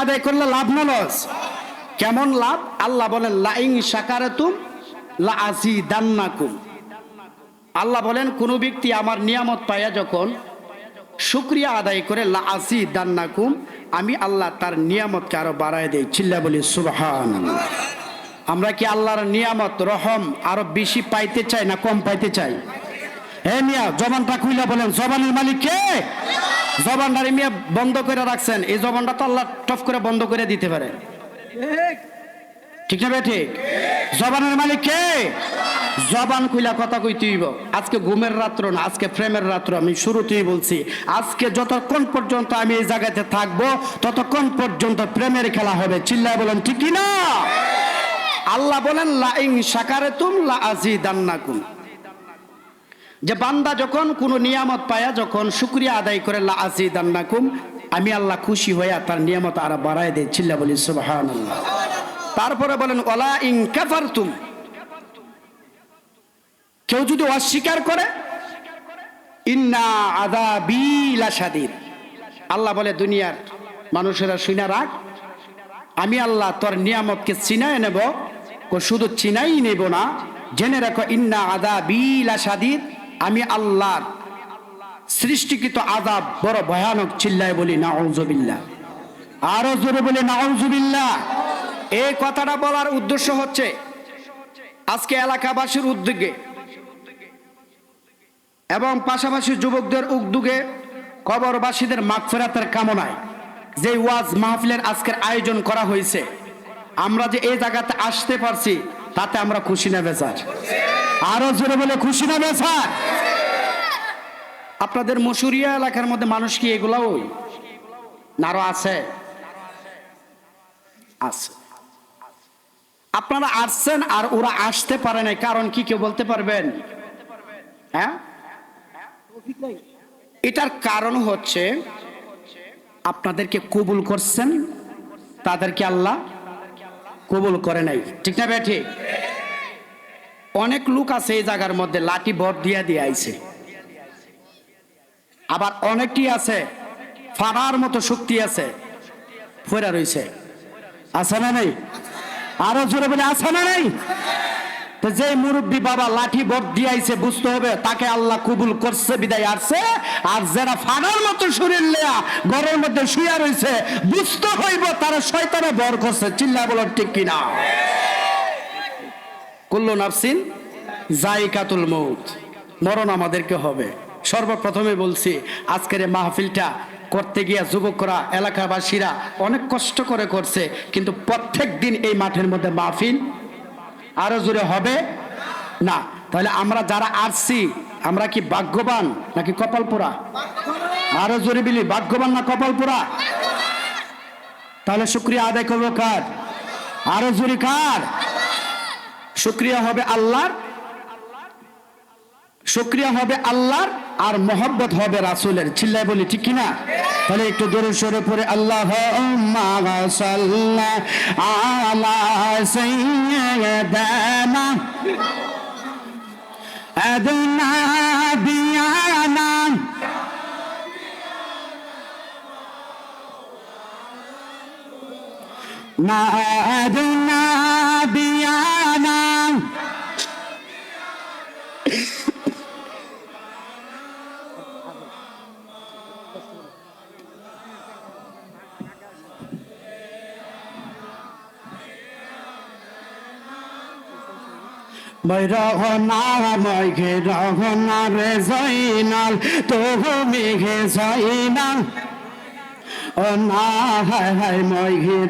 আদায় করলে লাভ না লস? কেমন লাভ? আল্লাহ বলেন লাইন শাকারাতুম লা আযীদান্নাকুম। আল্লাহ বলেন কোন ব্যক্তি আমার নিয়ামত পায়া যখন শুকরিয়া আদায় করে লা আযীদান্নাকুম, আমি আল্লাহ তার নিয়ামতকে আরো বাড়ায় দেই। চিল্লা বলি সুবহানাল্লাহ। আমরা কি আল্লাহর নিয়ামত রহম আরো বেশি পাইতে চাই না কম পাইতে চাই? হে মিয়া জবানটা খুইলা বলেন জবানের মালিক কে? জবানটারে মিয়া বন্ধ করে রাখছেন, এই জবানটা তো আল্লাহ টফ করে বন্ধ করে দিতে পারে, ঠিক না ঠিক? জবানের মালিক কে? জবান খুইলা কথা কইতে হইব। আজকে ঘুমের রাত্র না, আজকে প্রেমের রাত্র। আমি শুরুতেই বলছি আজকে যতক্ষণ পর্যন্ত আমি এই জায়গাতে থাকবো ততক্ষণ পর্যন্ত প্রেমের খেলা হবে। চিল্লায় বলেন ঠিক কি না? আল্লাহ বলেন লাইন শাকারাতুম লা আযীদান্নাকুম, যে বান্দা যখন কোনো নিয়ামত পায়া যখন শুকরিয়া আদায় করে লা আযীদান্নাকুম, আমি আল্লাহ খুশি হইয়া তার নিয়ামত আরো বাড়ায় দেই। চিল্লা বলি সুবহানাল্লাহ। তারপরে বলেন ওয়ালা ইন কাফারতুম, কেউ যদি অস্বীকার করে ইন্না আযাবী লাশাদীদ, আল্লাহ বলে দুনিয়ার মানুষেরা শুনে রাখ, আমি আল্লাহ তোর নিয়ামতকে চিনায় নেব। শুধু চিনাই নেব না, জেনে রাখো ইন্না আযাবী লাশাদীদ, আমি আল্লাহর সৃষ্টিকৃত আযাব বড় ভয়ানক। চিল্লায় বলি নাউযুবিল্লাহ। আরো জোরে বলি নাউযুবিল্লাহ। এই কথাটা বলার উদ্দেশ্য হচ্ছে আজকে এলাকাবাসীর উদ্যোগে এবং পাশাপাশি যুবকদের উদ্যোগে কবরবাসীদের মাগফিরাতের কামনায় যে ওয়াজ মাহফিলের আজকের আয়োজন করা হয়েছে, আমরা যে এই জায়গাতে আসতে পারছি তাতে আমরা খুশি না বেজার? আরো জোরে বলে খুশি না বেজার? আপনাদের মশুরিয়া এলাকার মধ্যে মানুষ কি এগুলাও না আরো আছে? আছে। আপনারা আসছেন আর ওরা আসতে পারে নাই, কারণ কি কেউ বলতে পারবেন? হ্যাঁ, এটার কারণ হচ্ছে আপনাদেরকে কবুল করছেন, তাদেরকে আল্লাহ কবুল করে নাই। ঠিক না ঠিক? অনেক লোক আছে এই জায়গার মধ্যে লাঠি ভর দিয়া দিয়ে আইছে, আবার অনেকটি আছে ফাড়ার মতো শক্তি আছে ফেরা রইছে। আছে না নাই? আরো জোরে বলে আছে না নাই? তো যে মুরব্বী বাবা লাঠি ভর দিয়াইছে বুঝতে হবে তাকে আল্লাহ কবুল করছে বিদায় আসছে, আর যারা ফাড়ার মতো শরীর লেয়া ঘরের মধ্যে শুয়ে রইছে বুঝতে হইব তারা শয়তানে ভর করছে। চিল্লা বলার ঠিক কিনা? কুল্লু নাফসিন যায়িকাতুল মউত, মরণ আমাদেরকে হবে। সর্বপ্রথমে বলছি আজকের এই মাহফিলটা করতে গিয়া যুবকরা এলাকাবাসীরা অনেক কষ্ট করে করছে, কিন্তু প্রত্যেক দিন এই মাঠের মধ্যে মাহফিল আরো জোরে হবে না। তাহলে আমরা যারা আসছি আমরা কি ভাগ্যবান নাকি কপাল পোড়া? আরো জোরে বলি ভাগ্যবান না কপাল পোড়া? তাহলে শুকরিয়া আদায় করবো কার? আরো জোরে কার? শুকরিয়া হবে আল্লাহর, শুকরিয়া হবে আল্লাহর, আর মহব্বত হবে রাসূলের। চিল্লায় বলি ঠিক কিনা? তাহলে একটু দরুদ শরীফ পড়ে আল্লাহুম্মা সাল্লি আলা সাইয়্যিদানা আদনা বিয়ানা না আদনা বিয়ানা রহনা মঘে রহনা রে জয়নাল তুমি ঘে জয়নাল ও না হায় হায় মঘে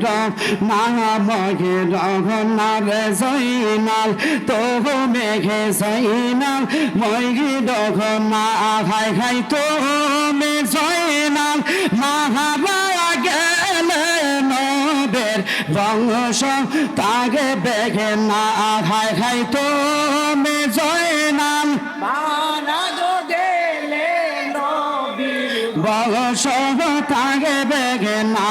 না মঘে রহনা রে জয়নাল তুমি ঘে জয়নাল মঘে রহনা হায় হায় তুমি জয়নাল মাহারা গেলে নবের বংশ তাগে বেঘে না হায় হায় তুমি জয়নাল বংশ তাগে বেঘে না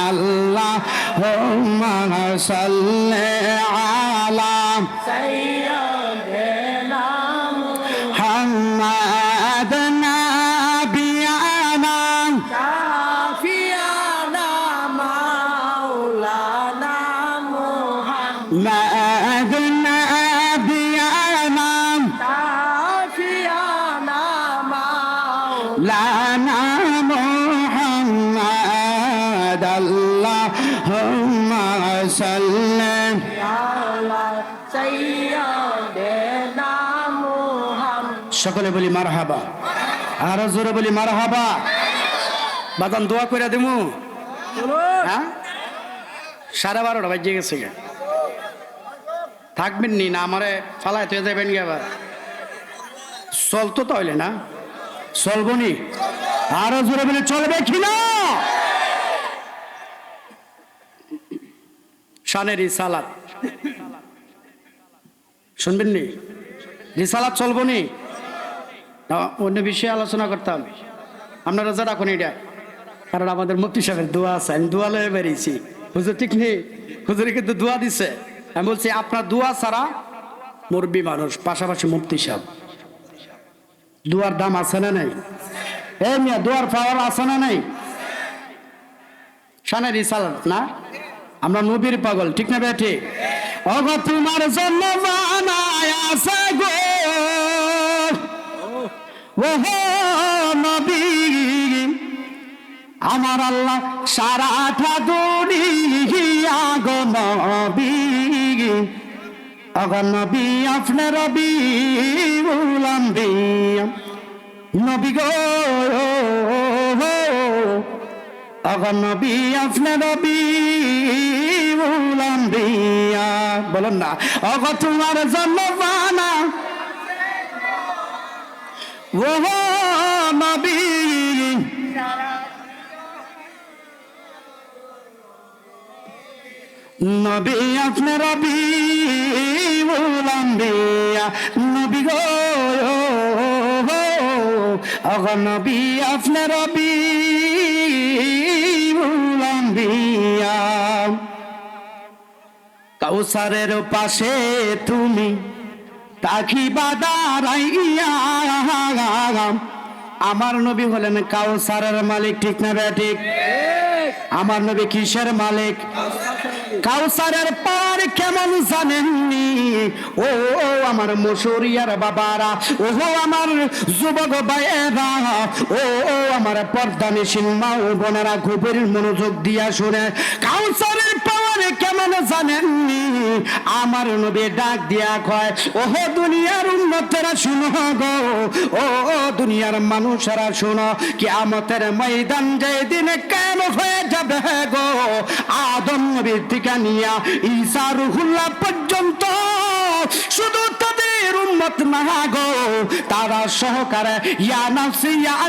আল্লাহ হুম্মা সাল্লি আলা সাইয়্যিদিনা মুহাম্মাদ নাবিয়ানা শাফিয়ানা نبينا شافيانا لنا محمد اللهم صل مولانا سيدنا محمد সকলে বলি মারহাবা আর জোরে বলি মারহাবা বাদান দোয়া করে দেবো হ্যাঁ 12:30 বাজে গেছে গে থাকবেন নি না আমারে ফালায় তুই যাবেন গে আবার চলতো তাহলে না চলবো নি আরো জোরে বলে চলবে কি না শানের রিসালাত শুনবেন নি রিসালাত চলবো নি না অন্য বিষয়ে আলোচনা করতাম আপনারা যা রাখুন এটা কারণ আমাদের মুফতি সাহেবের দোয়া আছে আমি দোয়া লয়ে বেরিয়েছি হুজুর ঠিক নেই হুজুরে কিন্তু দোয়া দিছে আমি বলছি আপনার দোয়া ছাড়া মুরব্বী মানুষ পাশাপাশি মুফতি সাহেব দোয়ার দাম আছে না নাই এই মিয়া দোয়ার পাওয়ার আছে না নাই শানের রিসালাত না আমরা নবীর পাগল ঠিক না বে ঠিক ওগো তোমার জন্য বানায় আছে গো ওহো নবী আমার আল্লাহ সারাটা দুনিয়া গো নবী ওগো নবী আপনি রবি উলাম্বিয়া নবী গো ওগো নবী আপনি রবি উলাম্বিয়া বলুন না ওগো তোমার জন্য বানা ওহো নবী নবী আপনি রবি উলাম্বিয়া নবী গো ওগো নবী আপনি রবি উলাম্বিয়া কাউসারের পাশে তুমি তাকিবা দাঁড়াইয়া আমার নবী হলেন কাউসারের মালিক ঠিক না বে ঠিক আমার নবী কিসের মালিক কাউসারের পার কেমন জানেননি ও আমার মুশরিয়ার বাবারা ও আমার যুবক ভাইয়েরা ও আমার পর্দানিশীল মা ও বোনেরা গভীর মনোযোগ দিয়া শুনে কাউসারের পাওয়ার কেমন জানেননি আমার নবী ডাক দিয়া কয় ওহো দুনিয়ার উম্মতেরা শুনো গো ও দুনিয়ার মানুষেরা শুনো কিয়ামতের ময়দান যেদিন কায়েম হয়ে যাবে গো আদম নবীর থেকে নিয়া ঈসা রুহুল্লাহ পর্যন্ত শুধু তাদের উম্মত না গো তারা সহকারে ইয়া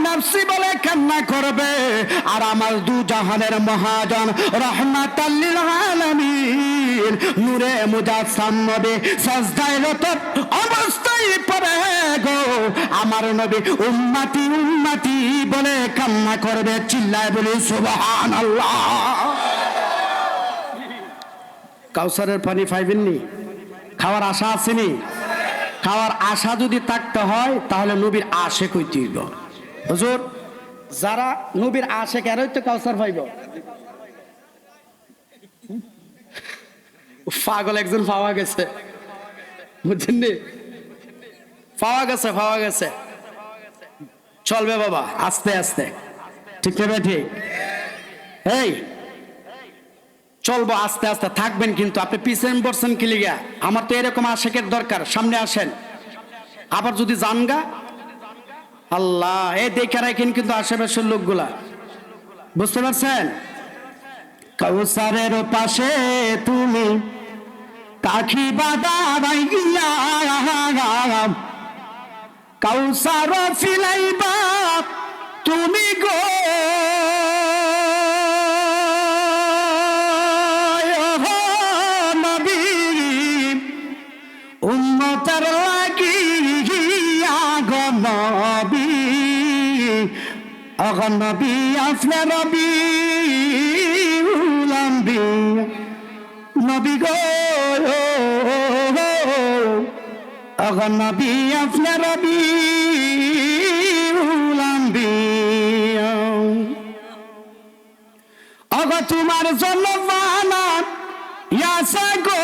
নাফসি বলে কান্না করবে আর আমার দু জাহানের মহাজন রাহমাতাল লিল আলামিন নূরে মুজাসসাম নবী সাজদায় রত অবস্থায় পড়ে গো আমার নবী উম্মতি উম্মতি বলে কান্না করবে চিল্লায় বলে সুবহানাল্লাহ কাউসারের পানি পাইবেননি খাওয়ার আশা আসেনি খাওয়ার আশা যদি থাকতে হয় তাহলে নবীর আশেক হইতে হইব হুজুর যারা নবীর আশেক এরাই তো কাউসার পাইব পাগল একজন পাওয়া গেছে বুঝছেন নি পাওয়া গেছে চলবে বাবা আস্তে আস্তে ঠিক না ঠিক এই চলবো আস্তে আস্তে থাকবেন কিন্তু আপনি পিছন পড়ছেন কি লিগা আমার তো এরকম আশেকের দরকার সামনে আসেন আবার যদি জানগা আল্লাহ এই দেখে রাখেন কিন্তু আশেপাশের লোকগুলা বুঝতে পারছেন কাউসারের পাশে তুমি তাকিবা দাঁড়াইয়া কাউসার ফিলাইবা তুমি গো উম্মতের লাগিয়া গো নবী ওগো নবী আপনি রবি উলাম্বিয়া নবী গো ওগো নবী আপনি রবি উলাম্বিয়া ওগো তোমার জন্য বানান ইয়াসা গো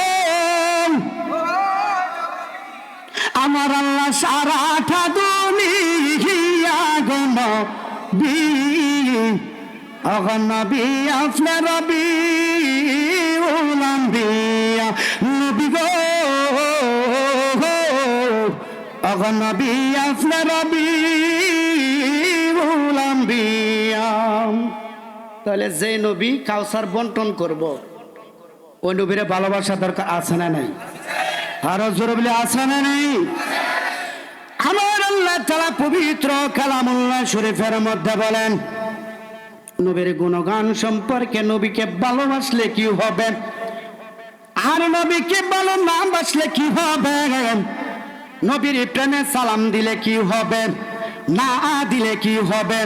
আমার আল্লাহ সারাটা দুনিয়া গো নবী নবী আপনি রবি উলাম্বিয়া নবী গো নবী আপনি রবি উলাম্বিয়া। তাহলে যে নবী কাউসার বন্টন করব ওই নবীরে ভালোবাসা দরকার আছে না নাই? আরো জোরে বলে আছে না নাই? আমার আল্লাহ তাআলা পবিত্র কালামুল্লাহ শরীফের মধ্যে বলেন নবীর গুণগান সম্পর্কে, নবীকে ভালোবাসলে কি হবে আর নবীকে ভালো না বাসলে কি হবে, নবীর প্রেমে সালাম দিলে কি হবে না দিলে কি হবে,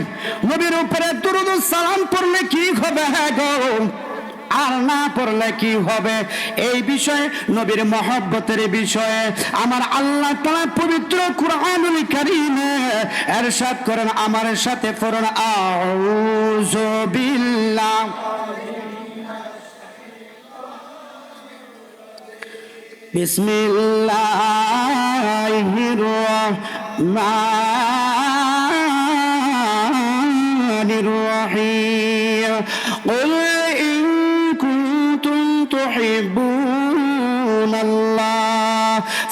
নবীর উপরে দুরূদ সালাম পড়লে কি হবে গো আর না পড়লে কি হবে, এই বিষয়ে নবীর মহব্বতের বিষয়ে আমার আল্লাহ তাআলা পবিত্র কুরআনুল কারীমে ইরশাদ করেন, আমার সাথে পড়ুন আউযু বিল্লাহ বিসমিল্লাহির রহমানির রহিম কুল ইন কুনতুম তুহিব্বুনাল্লাহ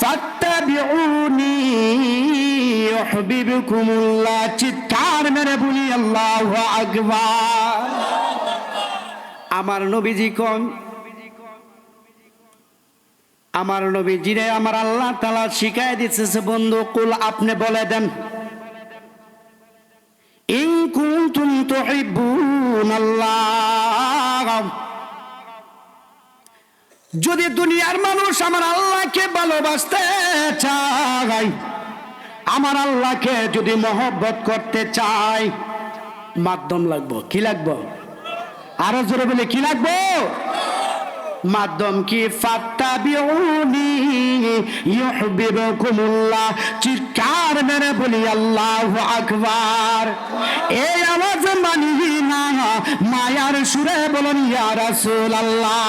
ফাত্তাবিউনি ইউহিব্বুকুমুল্লাহ। চিৎকার মেরে বলি আল্লাহু আকবার। আমার নবীজি কোন? আমার নবীজিরে আমার আল্লাহ তাআলা শিখায় দিতেছে বন্ধু, কুল আপনি বলে দেন ইন কুনতুম তুহিব্বুনাল্লাহ, যদি দুনিয়ার মানুষ আমার আল্লাহকে ভালোবাসতে চায়, আমার আল্লাহকে যদি মহব্বত করতে চায়, মাধ্যম লাগবো। কি লাগবো? আরো জোরে বলে কি লাগবো? মাধ্যম কি? ফাত্তাবিউনি ইউহিব্বুকুমুল্লাহ। চিৎকার মেরে বলি আল্লাহু আকবার। এই আওয়াজ মানি না, মায়ার সুরে বলুন ইয়া রাসূলুল্লাহ।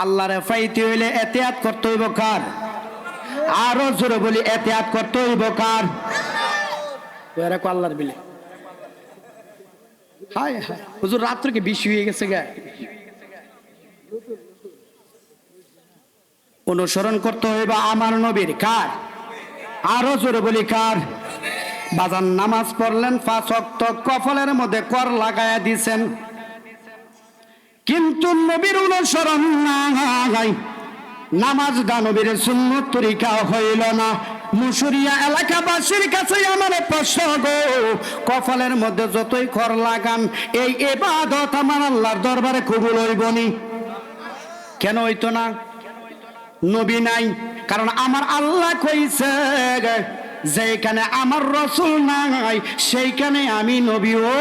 আল্লাহরে পাইতে হইলে এতিয়াত করতে হইব কার? আরো জোরে বলি এতিয়াত করতে হইব কার? ওরা কো আল্লাহর বিলে। হায় হায় হুজুর রাত্রে কি বেশি হয়ে গেছে গা। অনুসরণ করতে হইবে আমার নবীর কার? আরো জোরে বলি কার? বাজান নামাজ পড়লেন 5 ওয়াক্ত, কপালের মধ্যে কর লাগায়া দিছেন, কিন্তু নবীর অনুসরণ নাই, নামাজ নবীর সুন্নত তরিকা হইল না। মুসুরিয়া এলাকাবাসীর কাছে আমার প্রশ্ন গো, কপালের মধ্যে যতই কর লাগান এই ইবাদত আমার আল্লাহর দরবারে কবুল হইবনি? কেন হইতো না? নবী নাই। কারণ আমার আল্লাহ কইছে যেখানে আমার রাসূল নাই সেইখানে আমি নবীও।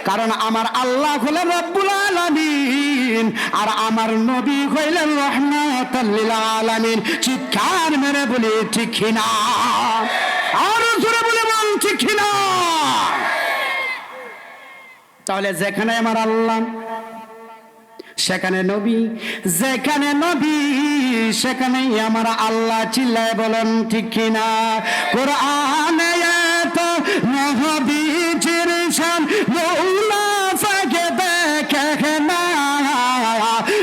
কারণ আমার আল্লাহ হলেন রব্বুল আলামিন আর আমার নবী হইলেন রাহমাতাল লিল আলামিন। চিৎকার মেরে বলি ঠিক কিনা? আর জোরে বলে বল ঠিক কিনা? তাহলে যেখানে আমার আল্লাহ সেখানে নবী, যেখানে নবী সেখানেই আমার আল্লাহ। চিল্লায় বলেন ঠিক কিনা? কোরআনে এত নবীজির শান মওলা ফাকে দেখে না,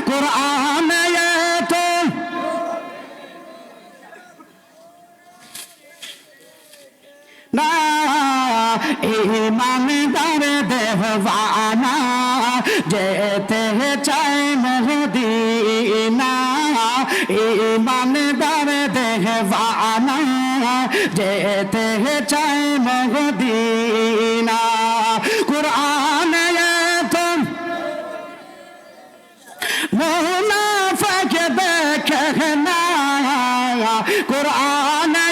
কোরআনে এত না ইমানদার দেওয়ানা যেতে চায় মদিনা, ইমানদার দেওয়ানা যেতে চায় মদিনা। কুরআনে তো মুনাফিক দেখে না, কুরআনে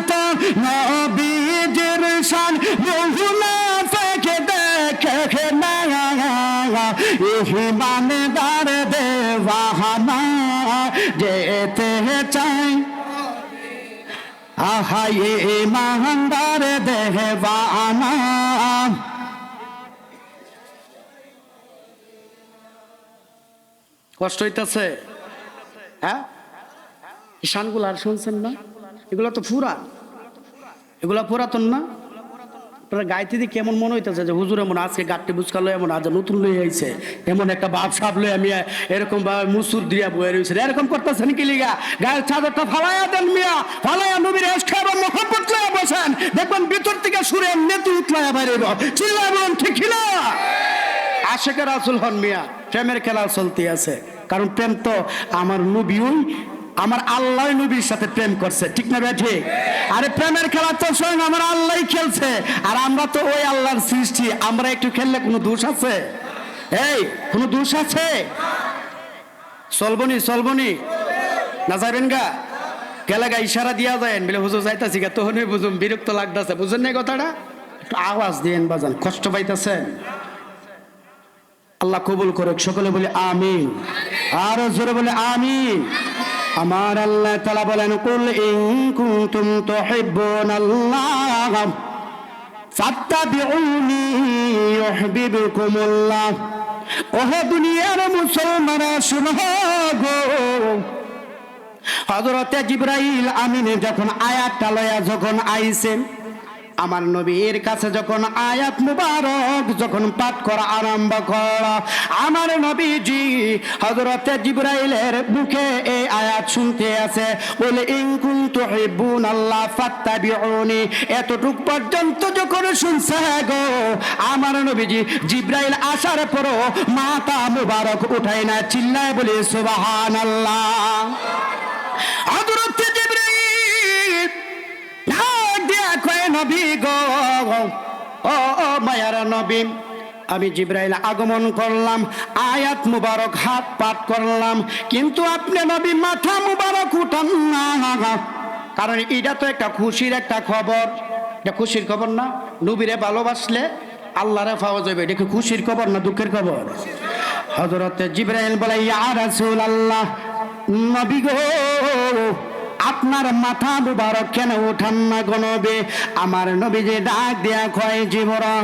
তো নবীজির শান মুনাফিক দেখে না, ইমানদার দেওয়ানা যেতে চাই। আহা ইমানদার দেওয়ানা। কষ্ট হইতেছে? হ্যাঁ এই শানগুলো আর শুনছেন না? এগুলো তো এগুলো পুরাতন না? আপনারা গাইতে দিয়ে কেমন মনে হইতেছে যে হুজুর এমন আজকে গাঠটি বুঝকালো, এমন আজ নতুন লয়ে আইছে, এমন একটা বাপ সাপ লয়ে আমি এরকম ভাবে মুসুর দিয়া বয়ে রয়েছে, এরকম করতেছেন কি লিগা? গায়ের চাদরটা ফালাইয়া দেন মিয়া, ফালাইয়া নবীর এসকে এবং মোহাম্মত লয়ে বসেন, দেখবেন ভিতর থেকে সুরে নেতু উতলাইয়া বাইরেব। চিল্লায় বলুন ঠিক কিনা? আশেকে রাসূল হন মিয়া, প্রেমের খেলা চলতে আছে। কারণ প্রেম তো আমার নবীই, আমার আল্লাহ নবীর সাথে প্রেম করছে, ঠিক না বেঠি? আরে প্রেমের খেলা তো স্বয়ং আমার আল্লাহই খেলছে, আর আমরা তো ওই আল্লাহর সৃষ্টি, আমরা একটু খেললে কোনো দোষ আছে? এই কোনো দোষ আছে? চলবনি না যাবেন গা? গেলে গা ইশারা দিয়া যায় বলে হুজুর যাইতাছি গা, তখনই বুঝুন বিরক্ত লাগতেছে, বুঝেন না কথাটা? একটু আওয়াজ দিয়েন বাজান, কষ্ট পাইতেছেন। আল্লাহ কবুল করুক, সকলে বলে আমিন, আরো জোরে বলে আমিন। আমার আল্লাহ তাআলা বলেন, কুল ইন কুনতুম তুহিব্বুনাল্লাহ ফাত্তাবিউনি ইউহিব্বুকুমুল্লাহ। ওহে দুনিয়ার মুসলমানরা শুনো গো, হযরতে জিবরাইল আমিন যখন আয়াতটা লয়া যখন আইছেন, আমার নবীর কাছে যখন আয়াত মুবারক যখন পাঠ করা আরম্ভ করা, আমার নবীজি হযরতে জিবরাইলের মুখে এই আয়াত শুনতে আছে, বলে ইন কুনতুম তুহিব্বুনাল্লাহ ফাত্তাবিউনি। এতটুক পর্যন্ত যখন শুনছে গো, আমার নবীজি জিবরাইল আসার পরও মাথা মুবারক উঠায় না, চিল্লায় বলে সুবহানাল্লাহ। হযরতে জিবরাইল নবী গো, ও মায়ার নবী, আমি জিবরাইল আগমন করলাম, আয়াত মুবারক হাত পাঠ করলাম, কিন্তু আপনি নবী মাথা মুবারক উঠান না। কারণ এটা তো একটা খুশির একটা খবর, এটা খুশির খবর না? নবীরে ভালোবাসলে আল্লাহরে পাওয়া যাবে, এটা কি খুশির খবর না দুঃখের খবর? হযরতে জিবরাইল বলে, ইয়া রাসূলুল্লাহ, নবী গো আপনার মাথা মুবারক কেন ওঠান না গো নবী? আমার নবী যে ডাক দেয়া কয়, জিবরাইল,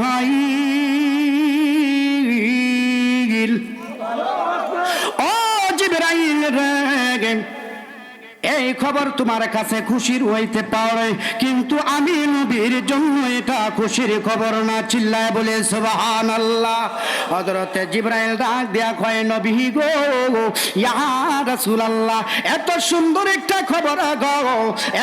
ও জিবরাইল রে, এই খবর তোমার কাছে খুশির হইতে পারে, কিন্তু আমি নবীর জন্য এটা খুশির খবর না। চিল্লায় বলে সুবহানাল্লাহ। হযরতে জিবরাইল ডাক দেয়া কয়, নবী গো, ইয়া রাসূলুল্লাহ, এত সুন্দর একটা খবর গো,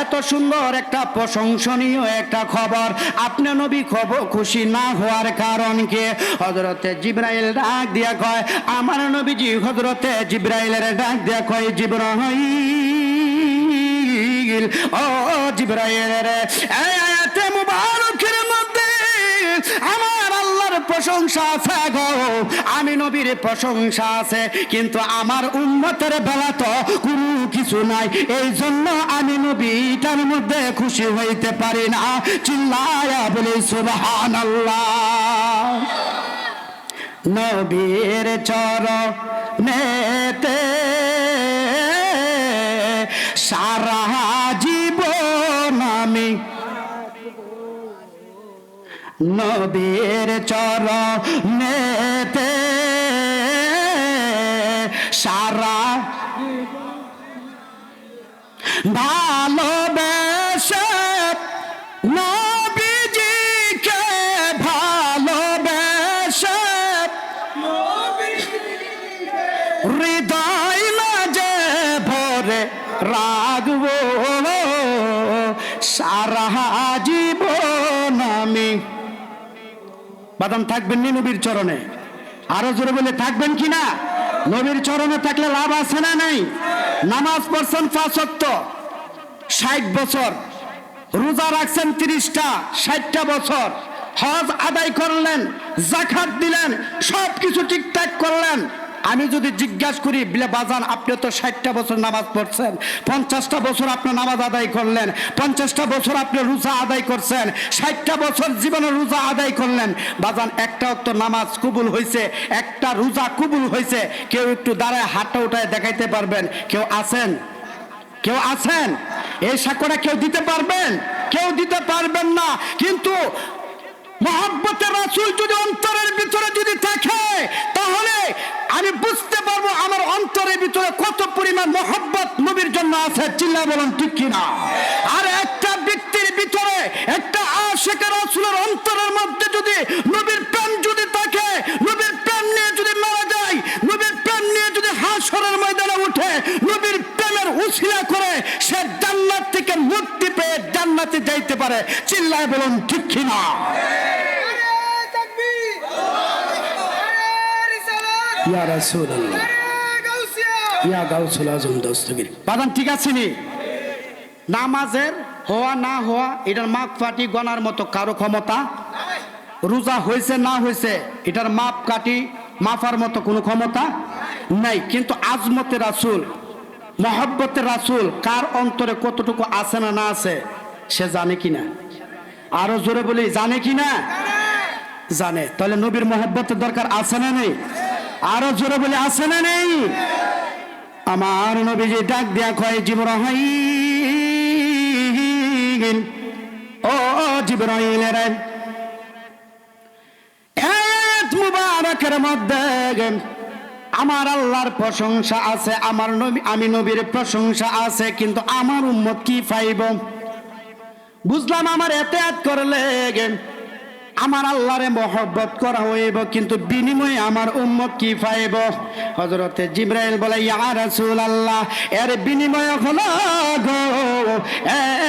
এত সুন্দর একটা প্রশংসনীয় একটা খবর, আপনি নবী খবর খুশি না হওয়ার কারণ কি? হযরতে জিবরাইল ডাক দেয়া কয়, আমার নবীজি হযরতে জিবরাইলের ডাক দেয়া কয়, জিবরাইল, ও জিবরাইল রে, এই আয়াতে মুবারকের মধ্যে আমার আল্লাহর প্রশংসা আছে গো, আমি নবীর প্রশংসা আছে, কিন্তু আমার উম্মতের বেলা তো কোনো কিছু নাই, এই জন্য আমি নবীটার মধ্যে খুশি হইতে পারি না। চিল্লায়া বলি সুবহানাল্লাহ। নবীর চরণেতে সারা জীবন আমি, নবীর চরণেতে সারা ভালোবেসে, নবীজিকে ভালোবেসে হৃদয় মাঝে ভরে রাখবো সারা জীবন আমি। বাদাম থাকবেন নি নবীর চরণে? আরো জোরে বলে থাকবেন কিনা? নবীর চরণে থাকলে লাভ আছে না নাই? নামাজ পড়ছেন 5 ওয়াক্ত 60 বছর, রোজা রাখছেন 30টা 60টা বছর, হজ আদায় করলেন, যাকাত দিলেন, সব কিছু ঠিকঠাক করলেন। আমি যদি জিজ্ঞাসা করি, বলে বাজান আপনি তো 60টা বছর নামাজ পড়ছেন, 50টা বছর আপনি নামাজ আদায় করলেন, 50টা বছর আপনি রোজা আদায় করছেন, 60টা বছর জীবনে রোজা আদায় করলেন, বাজান একটা ওয়াক্ত নামাজ কবুল হয়েছে, একটা রোজা কবুল হয়েছে, কেউ একটু দাঁড়ায় হাতটা উঠায় দেখাইতে পারবেন? কেউ আছেন? কেউ আছেন? এই সাক্ষ্যটা কেউ দিতে পারবেন? কেউ দিতে পারবেন না। কিন্তু মহব্বতে রাসূল যদি অন্তরের ভিতরে যদি থাকে, তাহলে আমি বুঝতে পারবো আমার অন্তরের ভিতরে কত পরিমাণ মহব্বত নবীর জন্য আছে, চিল্লা বলুন ঠিক কিনা? আর একটা ব্যক্তির ভিতরে একটা আশিক রাসূলের অন্তরের মধ্যে যদি নবীর প্রেম যদি থাকে, নবীর প্রেম নিয়ে যদি মারা যায়, নবীর প্রেম নিয়ে যদি হাশরের ময়দানে উঠে, নবীর প্রেমের উসিলা করে সে জান্নাত থেকে মুক্তি পেয়ে জান্নাতে যাইতে পারে, চিল্লায় বলুন ঠিক কিনা? ইয়া রাসূলুল্লাহ, ইয়া গাউসুল আজম দস্তগীর। বাদান ঠিক আছে নি? নামাজের হওয়া না হওয়া এটার মাপ কাটি গনার মতো কারো ক্ষমতা, রোজা হয়েছে না হয়েছে এটার মাপ কাটি মাফার মতো কোনো ক্ষমতা নাই। কিন্তু আজমতে রাসূল, মহব্বতের রাসূল কার অন্তরে কতটুকু আছে না না আছে সে জানে কিনা? আরো জোরে বলি, জানে কিনা? জানে। তাহলে নবীর মহব্বতের দরকার আছে না নেই? আরো জোরে বলি, আছে না নেই? আমার নবীজি ডাক দিয়া কয়, জিবরাইল, ও জিবরাইল রে, আয়াত মুবারকের মধ্যে আমার আল্লাহর প্রশংসা আছে, আমার নবী, আমি নবীর প্রশংসা আছে, কিন্তু আমার উম্মত কি পাইব? বুঝলাম আমার এতেয়াত করলে আমার আল্লাহরে মহব্বত করা হইব, কিন্তু বিনিময়ে আমার উম্মত কি পাইব? হযরতে জিবরাইল বলে, ইয়া রাসূলুল্লাহ, এর বিনিময় হলো গো,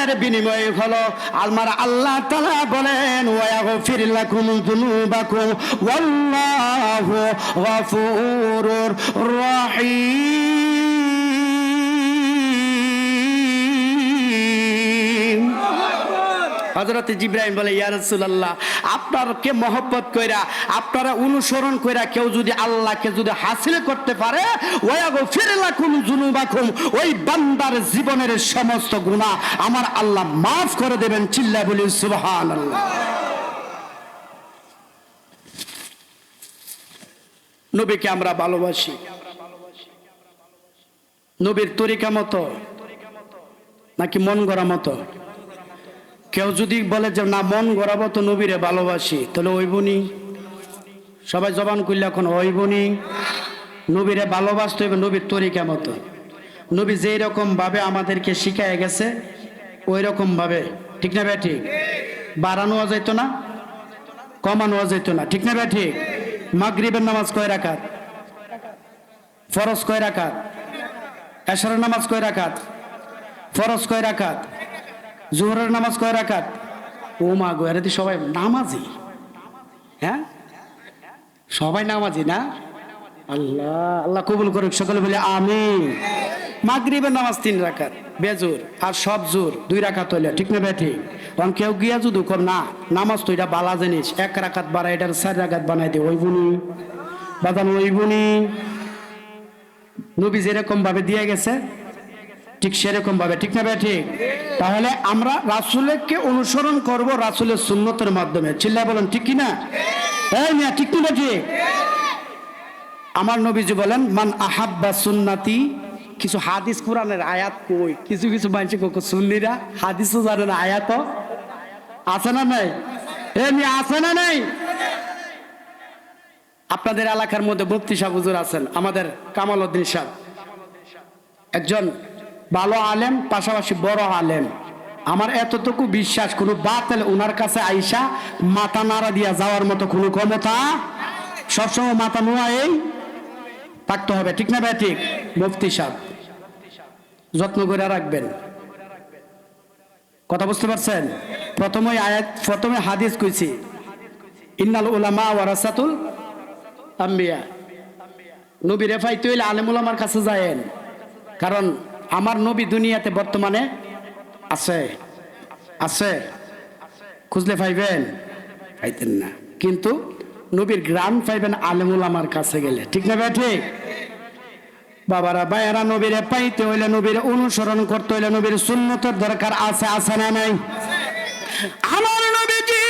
এর বিনিময় হলো আমার আল্লাহ তাআলা বলেন, ওয়া ইয়াগফির লাকুম যুনুবাকুম ওয়াল্লাহু গফুরুর রহিম। হযরতে জিবরাইল বলে, ইয়া রাসূলুল্লাহ, আপনারকে মহব্বত কইরা, আপনারা অনুসরণ কইরা কেউ যদি আল্লাহকে যদি হাসিল করতে পারে, ওয়া ইয়াগফির লাকুম যুনুবাকুম, ওই বান্দার জীবনের সমস্ত গুনাহ আমার আল্লাহ maaf করে দেবেন, চিল্লায় বলি সুবহানাল্লাহ। নবীকে আমরা ভালোবাসি, নবীর তরিকা মতো নাকি মন গড়া মতো? কেউ যদি বলে যে না মন গড়াবো তো নবীরে ভালোবাসি, তাহলে ওইবনি সবাই জবান করলে এখন ওইবনি। নবীরে ভালোবাসতে হবে নবীর তরিকা মতো। নবী যেই রকম ভাবে আমাদেরকে শিখায় গেছে ওই রকম ভাবে, ঠিক না ভাই? ঠিক। বাড়ানো যেত না, কমানো যেত না, ঠিক না ভাই? ঠিক। মাগরিবের নামাজ কয় রাকাত? ফরজ কয় রাকাত? এশারের নামাজ কয় রাকাত? ফরজ কয় রাকাত? জোহরের নামাজ কয় রাকাত? ও মা গো, এরা তো সবাই নামাজি। হ্যাঁ, সবাই নামাজি না? আল্লাহ আল্লাহ কবুল করুক, সকলে বলে আমিন। মাগরিবের নামাজ 3 রাকাত বেজোর, আর সব জোর 2 রাকাত হইলে, ঠিক না বেঠি? কারণ কেউ গিয়া যদি কম না নামাজ তো এটা বালা জিনিস, 1 রাকাত বাড়াই এটার 4 রাকাত বানাই দে, ওইবুনি বাদান, ওইবুনি। নবী যেরকম ভাবে দিয়ে গেছে ঠিক সেরকম ভাবে, ঠিক না বেঠি? তাহলে আমরা রাসূলকে অনুসরণ করব রাসূলের সুন্নতের মাধ্যমে, চিল্লায় বলেন ঠিক কিনা? এই মিয়া ঠিক না বেঠি? আমার নবীজি বলেন, মান আহাব্বা সুন্নতি, কিছু হাদিস কোরআনের আয়াত কই, কিছু কিছু মানুষ সুন্নিরা হাদিসও জানে না, আয়াত আছে না নাই? এমনি আছে না নাই? আপনাদের এলাকার মধ্যে মুফতি সাহেব হুজুর আছেন, আমাদের কামাল উদ্দিন সাহেব, একজন ভালো আলেম, পাশাপাশি বড় আলেম। আমার এতটুকু বিশ্বাস, কোনো বাতিল ওনার কাছে আইসা মাথা নাড়া দিয়া যাওয়ার মতো কোনো ক্ষমতা, সবসময় মাথা নোয়াই থাকতে হবে, ঠিক না ভাই? ঠিক। মুফতি সাহেব যত্ন করে রাখবেন, কথা বুঝতে পারছেন? প্রথমে হাদিস কইছি, ইন্নাল উলামা ওয়ারাসাতুল আম্বিয়া। নবী রেফাইতে হইলে আলেম উলামার কাছে যায়েন, কারণ আমার নবী দুনিয়াতে বর্তমানে আছে, আছে, খুঁজলে পাইবেন? পাইতেন না, কিন্তু নবীর গ্রাম পাইবেন আলেম উলামার কাছে গেলে, ঠিক না ভাই? ঠিক। বাবারা ভাইয়েরা, নবীরে পাইতে হইলে, নবীর অনুসরণ করতে হইলে নবীর সুন্নতের দরকার আছে, আছে না নাই? আমার নবীজি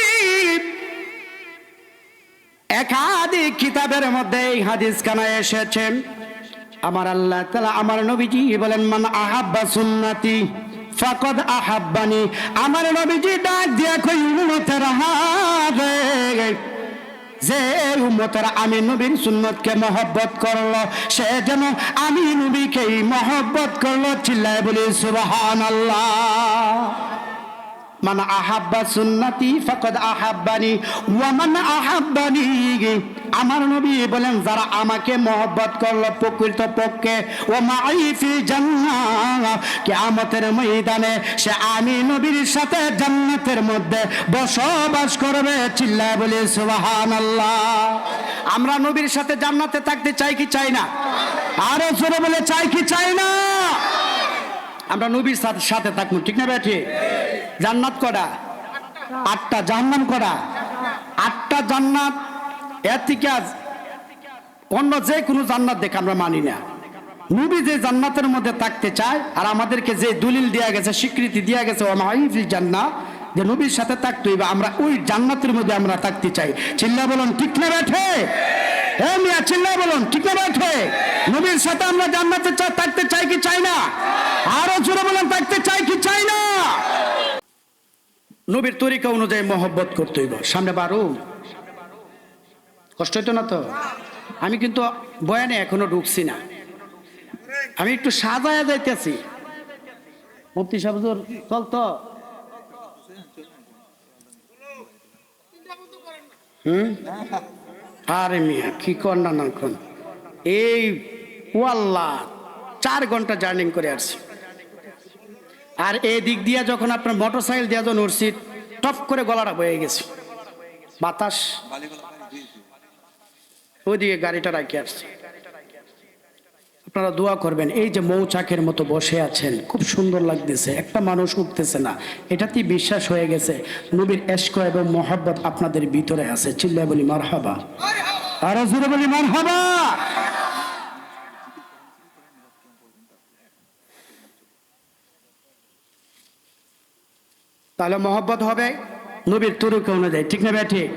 একাধিক কিতাবের মধ্যে এই হাদিস কানা এসেছে। আমার আল্লাহ তাআলা, আমার নবীজি বলেন, মান আহাব্বা সুন্নতি ফাকাদ আহাব্বানি। আমার নবীজি ডাক দিয়া কই, উম্মতের হারে যে উম্মতেরা আমি নবীর সুন্নতকে মহব্বত করলো, সে যেন আমি নবীকেই মহব্বত করলো। চিল্লায় বলি সুবহানাল্লাহ। মান আহাব্বা সুন্নতি ফাকাদ আহাব্বানি ওয়া মান আহাব্বানি, আমার নবী বলেন যারা আমাকে মহব্বত করলো প্রকৃত পক্ষে ও মাই ফিল জান্নাহ, কিয়ামতের ময়দানে সে আমি নবীর সাথে জান্নাতের মধ্যে বসবাস করবে। চিল্লায় বলি সুবহানাল্লাহ। আমরা নবীর সাথে জান্নাতে থাকতে চাই কি চাই না? আরো জোরে বলে চাই কি চাই না? আমরা নবীর সাথে থাকবো, ঠিক না বেঠি? জান্নাত কটা? 8টা। জাহান্নাম কটা? 8টা। জান্নাত এর থেকে অন্য যে কোনো জান্নাত দেখে আমরা মানি না। নবী যে জান্নাতের মধ্যে থাকতে চায়, আর আমাদেরকে যে দলিল দেয়া গেছে, স্বীকৃতি দেয়া গেছে ওয়া মাইফিল জান্নাহ, যে নবীর সাথে থাকতে হইবে, আমরা ওই জান্নাতের মধ্যে আমরা থাকতে চাই। চিল্লা বলুন ঠিক না বেঠে? হ্যাঁ মিয়া, চিল্লা বলুন ঠিক না বেঠে? নবীর সাথে আমরা জান্নাতে থাকতে চাই কি চাই না? আরো জোরে বলেন, থাকতে চাই কি চাই না? নবীর তরিকা অনুযায়ী মহব্বত করতে হইব। সামনে বারো কষ্ট হইতো না তো? আমি কিন্তু বয়ানে এখনো ঢুকছি না, আমি একটু সাজায়া যাইতেছি। মুফতি সাহেব হুজুর চল তো। আরে মিয়া কি কর না না কোন, এই ওয়াল্লা 4 ঘন্টা জার্নিং করে আসছি। আর এই দিক দিয়ে যখন আপনার মোটর সাইকেল দিয়ে যখন উঠছি, টপ করে গলাটা বয়ে গেছে, বাতাস ওইদিকে গাড়িটা রাখি আসছে। আপনারা দোয়া করবেন। এই যে মৌচাকের মতো বসে আছেন, খুব সুন্দর লাগতেছে, একটা মানুষ উঠতেছে না, এটাতেই বিশ্বাস হয়ে গেছে নবীর ইশক এবং মহব্বত আপনাদের ভিতরে আছে। চিল্লায় বলি মারহাবা, আর জোরে বলি মারহাবা। তাহলে মহব্বত হবে নবীর তরিকা অনুযায়ী, ঠিক না ঠিক?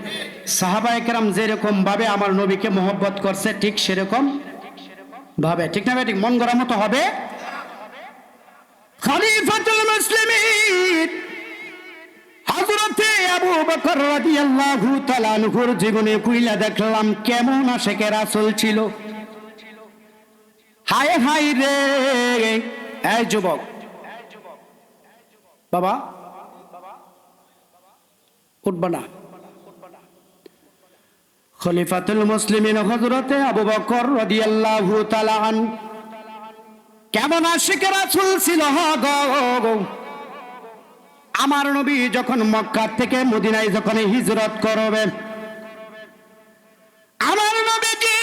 সাহাবায়ে কেরাম যেরকম ভাবে আমার নবীকে মহব্বত করছে, ঠিক সেরকম ভাবে, ঠিক না ঠিক? মন গড়ার মতো হবে। খলিফাতুল মুসলিমিন হযরতে আবু বকর রাদিয়াল্লাহু তাআলা আনহুর জীবনে কইলা দেখলাম কেমন আশিকে রাসূল ছিল। হায় হায় রে, এই যুবক বাবা উঠবা না। খলিফাতুল মুসলিমিন হযরতে আবু বকর রাদিয়াল্লাহু তাআলা আনহু কেমন আশিকে রাসূল ছিল গো। আমার নবী যখন মক্কা থেকে মদিনায় যখন হিজরত করবে, আমার নবীজি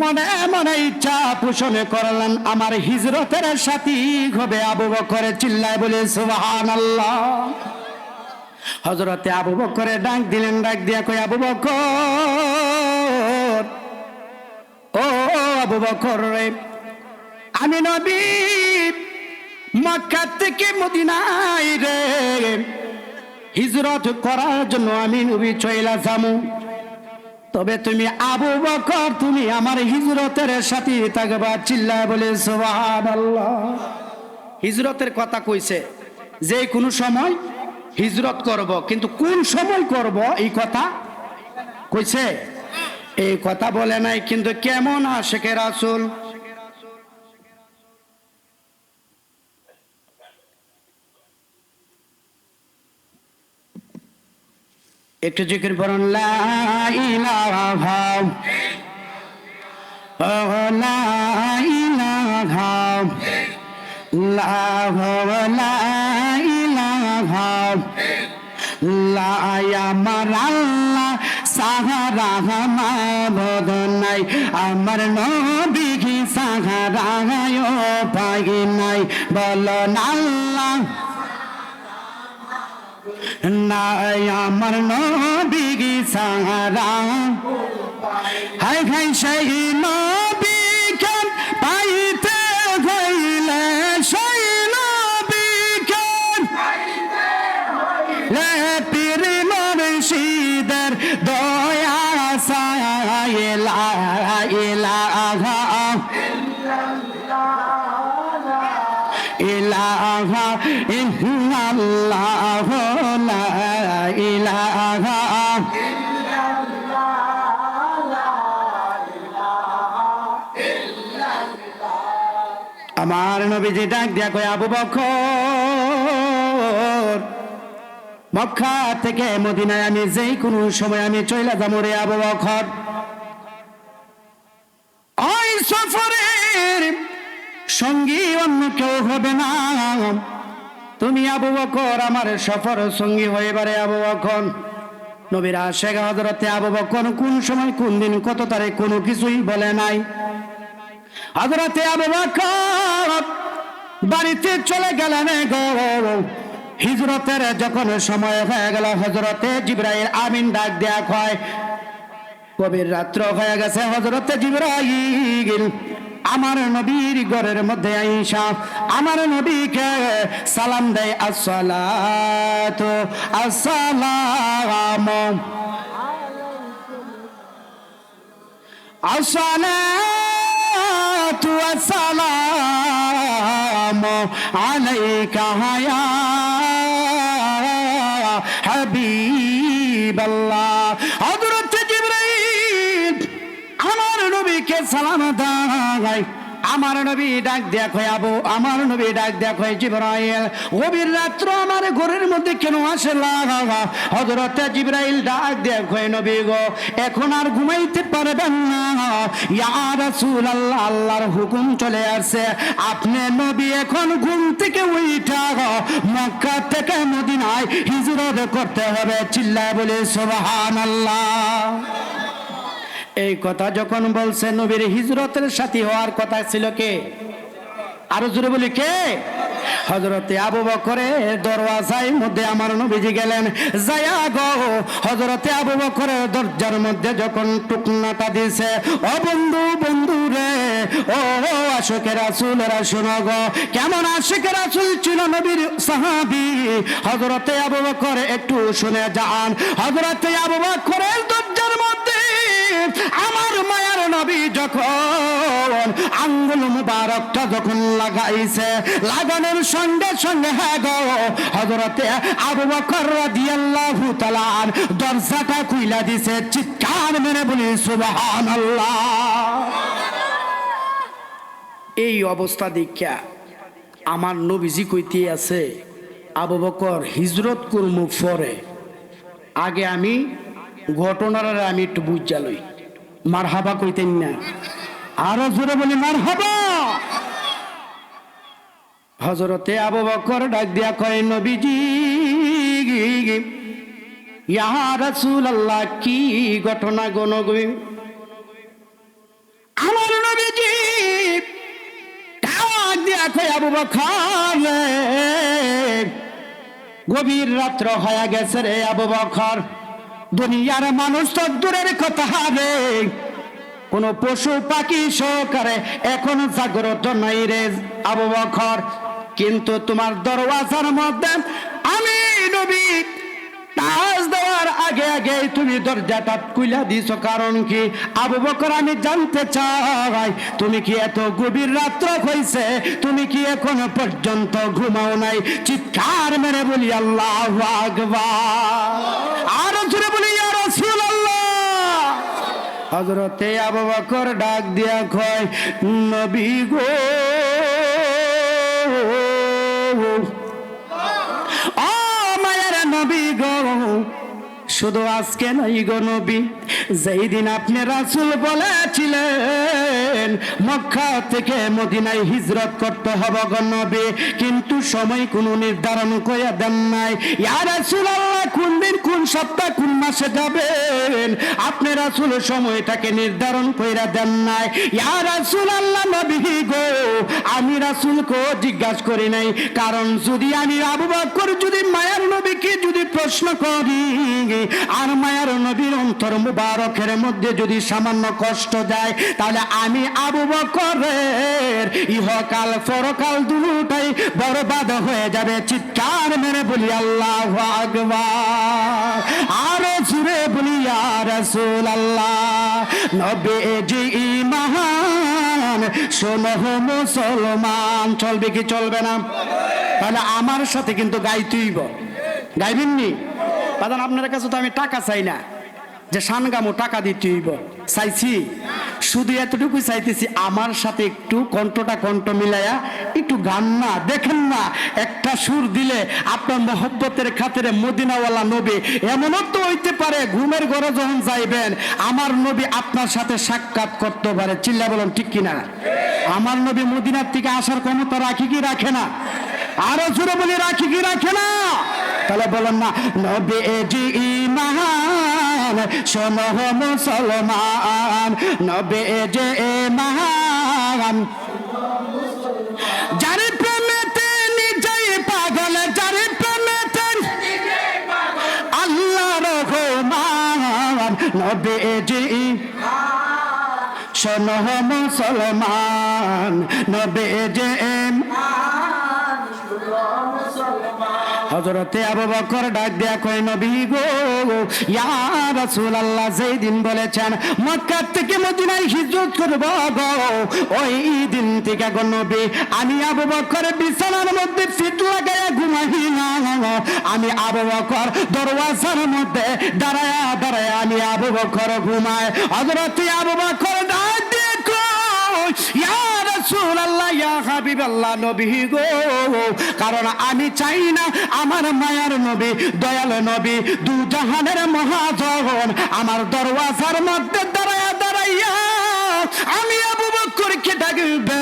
মনে মনে ইচ্ছা পোষণ করলেন আমার হিজরতের সাথী হবে আবু বকর। চিল্লায় বলে সুবহানাল্লাহ। হযরতে আবু বকরে ডাক দিলেন, ডাক দিয়া কই আবু বকর, ও আবু বকর রে, আমি নবী মক্কা থেকে মদিনায় রে হিজরত করার জন্য আমি নবী চইলা যামু, তবে তুমি আবু বকর তুমি আমার হিজরতের সাথী থাকবা। চিল্লায় বলে সুবহানাল্লাহ। হিজরতের কথা কইছে যে কোনো সময় হিজরত করব, কিন্তু কোন সময় করব এই কথা কইছে? এই কথা বলে নাই। কিন্তু কেমন আশিকে রাসূল, একটু জিকির করুন, লা ইলাহা লা ইলাহা লা ইলাহা লা, আমার আল্লাহ সাহারা মাবুদ নাই, আমার নবী কি সাহারা পাই নাই, বলো না আল্লাহ নাই, আমার নবী কি সাহারা। হাই হাই সেই নবী কেন পাইতে হইলে, সেই নবী কেন লে পীর মুর্শিদের দয়া সায়, লা ইলাহা ইলাহা ইল্লাল্লাহ, লা ইলাহা আমার নবীজি ডাক দিয়া কয় আবু বকর, মক্কা থেকে মদিনায় আমি যেই কোনো সময় আমি চলে যাবো রে আবু বকর। ওই সফরের সঙ্গী অন্য কেউ হবে না, তুমি আবু বকর আমার সফর সঙ্গী হয়ে পারে আবু বকর। নবীর আশেক হযরতে আবু বকর কোন সময় কোন দিন কত তারিখ কোনো কিছুই বলে নাই। হযরতে আবু বকর বাড়িতে চলে গেলেন গো। হিজরতের যখন সময় হয়ে গেল, হযরতে জিবরাইল আমিন ডাক দেয়া কয় গভীর রাত্র হয়ে গেছে। হযরতে জিবরাইল আমার নবীর ঘরের মধ্যে আইসা আমার নবীকে সালাম দেয়, আসসালাতু আসসালামু আসসালাতু আসসালামু আলাইকা ইয়া হাবিবাল্লাহ। হযরত জিবরাইল আমার নবীকে সালাম দেয়। আমার নবী ডাক দেয়া কয় আবু, আমার নবী ডাক দেয়া কয় জিবরাইল, গভীর রাত্র আমার ঘরের মধ্যে কেন আসলা? হযরত জিবরাইল ডাক দেয়া কয় নবী গো, এখন আর ঘুমাইতে পারবেন না। ইয়া রাসূলুল্লাহ, আল্লাহর হুকুম চলে আসছে, আপনি নবী এখন ঘুম থেকে উঠা মক্কা থেকে মদিনায় হিজরত করতে হবে। চিল্লায় বলে সুবহানাল্লাহ। এই কথা যখন বলছে, নবীর হিজরতের সাথী হওয়ার কথা ছিল কে? আরো জোরে বলি কে? হযরতে আবু বকরের দরওয়াজার মধ্যে আমার নবীজি গেলেন। যায়া গো হযরতে আবু বকরের দরজার মধ্যে যখন টুকনাটা দিয়েছে, ও বন্ধু বন্ধু রে, ও আশিকে রাসূলেরা শোনো গো, কেমন আশিকে রাসূল ছিল নবীর সাহাবী। হযরতে আবু বকর একটু শুনে যান। হযরতে আবু বকরের দরজার মধ্যে আমার মায়ার নবী যখন আঙ্গুল মুবারকটা যখন লাগাইছে, লাগানোর সঙ্গে সঙ্গে হ্যাঁ গো হযরতে আবু বকর রাদিয়াল্লাহু তাআলা দরজাটা খুইলা দিছে। চিৎকার মেরে বলি সুবহানাল্লাহ। এই অবস্থা দেখা আমার নবীজি কইতে আছে, আবু বকর হিজরত করমু পরে, আগে আমি ঘটনার আমি একটু বুঝা লই। মারহাবা কইতেন না? আরো জোরে বলি মারহাবা। হযরতে আবু বকর ডাক দিয়া কয় নবীজি, ইয়া রাসূলুল্লাহ, কি ঘটনা গো নবী? আমার নবীজি ডাক দিয়া কয় আবু বকর, গভীর রাত্র হয়ে গেছে রে আবু বকর, দুনিয়ার মানুষ তো দূরের কথা রে, কোন পশু পাখি সহকারে এখন জাগ্রত নাই রে আবু বকর, কিন্তু তোমার দরওয়াজার মধ্যে আমি নবী তাজ দেওয়ার আগে আগে তুমি দরজাটা খুলে দিছো, কারণ কি আবু বকর আমি জানতে চাই, তুমি কি এত গভীর রাত্র হইছে, তুমি কি এখনো পর্যন্ত ঘুমাও নাই? চিৎকার মেরে বলি আল্লাহু আকবার। আরো জোরে বলি ইয়া রাসূলুল্লাহ। হযরতে আবু বকর ডাক দিয়া কয় নবী গো, ও মায়ের নবী গো, শুধু আজকে নাই গো নবী, যেই দিন আপনি রাসূল বলেছিলেন মক্কা থেকে মদিনায় হিজরত করতে হবে গো নবী, কিন্তু সময় কোনো নির্ধারণ করে দেন নাই। ইয়া রাসূলুল্লাহ, কোন দিন কোন সপ্তাহ কোন মাসে যাবেন আপনি রাসূল সময়টাকে নির্ধারণ করে দেন নাই। ইয়া রাসূলুল্লাহ নবী গো, আমি রাসূলকে জিজ্ঞাসা করি নাই, কারণ যদি আমি আবু বকর যদি মায়ার নবীকে যদি প্রশ্ন করি আর মায়ার নবীর অন্তর মুবারকের মধ্যে যদি সামান্য কষ্ট যায়, তাহলে আমি আবু বকরের ইহকাল পরকাল দুটোই বরবাদ হয়ে যাবে। চিৎকার মেরে বলি আল্লাহু আকবার। আরো জোরে বলি ইয়া রাসূলুল্লাহ। নবীজি মহান, শোনো মুসলমান। চলবে কি চলবে না? তাহলে আমার সাথে কিন্তু গাইতেইব। গাইবেননি? বাদান আপনার কাছে তো আমি টাকা চাই না যে সানগামো টাকা দিতে হইব, চাইছি শুধু এতটুকু চাইতেছি, আমার সাথে একটু কণ্ঠটা কণ্ঠ মিলাইয়া একটু গান না দেখেন না, একটা সুর দিলে আপনার মহব্বতের খাতিরে মদিনাওয়ালা নবী, এমনও তো হইতে পারে ঘুমের ঘরে যখন যাইবেন আমার নবী আপনার সাথে সাক্ষাৎ করতে পারে। চিল্লা বলেন ঠিক কিনা? আমার নবী মদিনার থেকে আসার ক্ষমতা রাখি কি রাখে না? আরো জোরে বলি রাখি কি রাখে না? তাহলে বলেন না, নবী জি ইমান শোনো মুসলমান, নবী যে ইমান যারে প্রেমেতে নিজেই পাগল, যারে প্রেমেতে আল্লাহ রহমান, নবী জি শোনো মুসলমান, নবী যে হযরতে আবু বকর ডাক দেয়া কয়, নবী গো ইয়া রাসূলুল্লাহ, যেই দিন বলেছেন মক্কা থেকে মদিনায় হিজরত করব গো, ওই দিন থেকে গো নবী আমি আবু বকর বিছানার মধ্যে ফিট লাগায়া ঘুমাই না, আমি আবু বকর দরওয়াজার মধ্যে দাঁড়ায়া দাঁড়ায়া আমি আবু বকর ঘুমাই। হযরতে আবু বকর ডাক দিয়ে কয়, ইয়া রাসূলুল্লাহ, ইয়া হাবিবাল্লাহ, নবী গো, কারণ আমি চাই না আমার মায়ার নবী দয়াল নবী দু জাহানের মহাজন আমার দরওয়াজার মধ্যে দাঁড়ায়া দাঁড়াইয়া আমি আবু বকরকে ডাকবে,